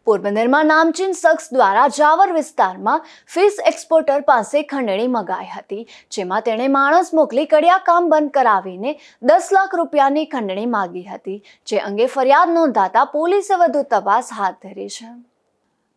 પોરબંદરમાં નામચીન શખ્સ દ્વારા જાવર વિસ્તારમાં ફિશ એક્સપોર્ટર પાસે ખંડણી મગાઈ હતી, જેમાં તેણે માણસ મોકલી કડિયા કામ બંધ કરાવીને 10 લાખ રૂપિયાની ખંડણી માંગી હતી, જે અંગે ફરિયાદ નોંધાતા પોલીસે વધુ તપાસ હાથ ધરી છે।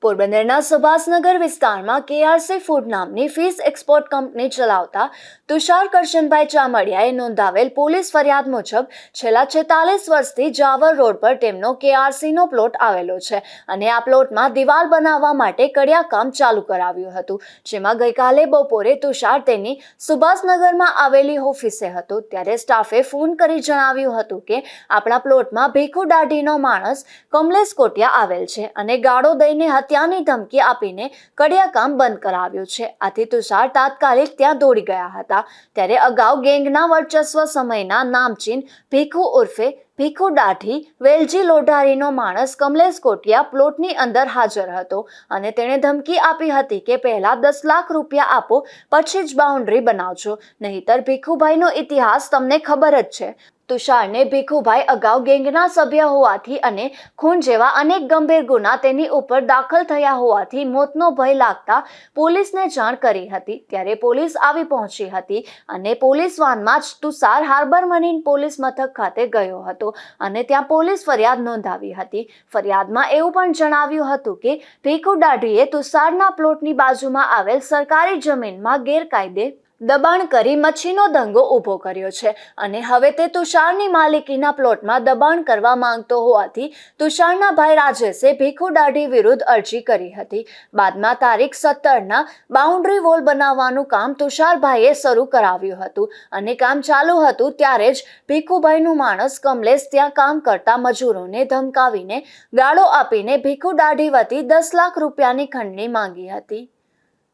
પોરબંદરના સુભાષનગર વિસ્તારમાં KRC ફૂડ નામની ફિશ એક્સપોર્ટ કંપની ચલાવતા તુષાર કરશનભાઈ ચામડિયાએ નોંધાવેલ પોલીસ ફરિયાદ મુજબ છેલ્લા 46 વર્ષથી જાવર રોડ પર તેમનો KRCનો પ્લોટ આવેલો છે અને આ પ્લોટમાં દિવાલ બનાવવા માટે કડિયા કામ ચાલુ કરાવ્યું હતું, જેમાં ગઈકાલે બપોરે તુષાર તેની સુભાષનગરમાં આવેલી ઓફિસે હતો ત્યારે સ્ટાફે ફોન કરી જણાવ્યું હતું કે આપણા પ્લોટમાં ભીખુ દાઢીનો માણસ કમલેશ કોટિયા આવેલ છે અને ગાળો દઈને હત્યાની ધમકી આપીને કડિયા કામ બંધ કરાવ્યું છે। આથી તુષાર તાત્કાલિક ત્યાં દોડી ગયા હતા ત્યારે અગાઉ ગેંગના વર્ચસ્વ સમયના નામચીન ભીખુ ઉર્ફે ભીખુ દાઢી વેલજી લોઢારીનો માણસ કમલેશ કોટિયા પ્લોટની અંદર હાજર હતો અને તેણે ધમકી આપી હતી કે પહેલા 10 લાખ રૂપિયા આપો પછી જ બાઉન્ડ્રી બનાવજો, નહીતર ભીખુભાઈનો ઇતિહાસ તમને ખબર જ છે। તુષારને ભીખુભાઈ અગાઉ ગેંગના સભ્ય હોવાથી અને ખૂન જેવા અનેક ગંભીર ગુના તેની ઉપર દાખલ થયા હોવાથી મોતનો ભય લાગતા પોલીસને જાણ કરી હતી ત્યારે પોલીસ આવી પહોંચી હતી અને પોલીસ વાનમાં જ તુષાર હાર્બર મરીન પોલીસ મથક ખાતે ગયો હતો અને ત્યાં પોલીસ ફરિયાદ નોંધાવી હતી। ફરિયાદમાં એવું પણ જણાવ્યું હતું કે ભીખુ દાઢીએ તુષારના પ્લોટની બાજુમાં આવેલ સરકારી જમીનમાં ગેરકાયદે દબાણ કરી મચ્છીનો દંગો ઊભો કર્યો છે અને હવે તે તુષારની માલિકીના પ્લોટમાં દબાણ કરવા માંગતો હોવાથી તુષારના ભાઈ રાજેશે ભીખુ દાઢી વિરુદ્ધ અરજી કરી હતી। બાદમાં તારીખ 17ના બાઉન્ડ્રી વોલ બનાવવાનું કામ તુષારભાઈએ શરૂ કરાવ્યું હતું અને કામ ચાલુ હતું ત્યારે જ ભીખુભાઈનું માણસ કમલેશ ત્યાં કામ કરતા મજૂરોને ધમકાવીને ગાળો આપીને ભીખુ દાઢી વતી 10 લાખ રૂપિયાની ખંડણી માંગી હતી।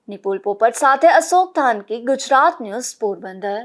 નિપુલ પોપટ સાથે અશોક થાનકી, ગુજરાત ન્યૂઝ, પોરબંદર।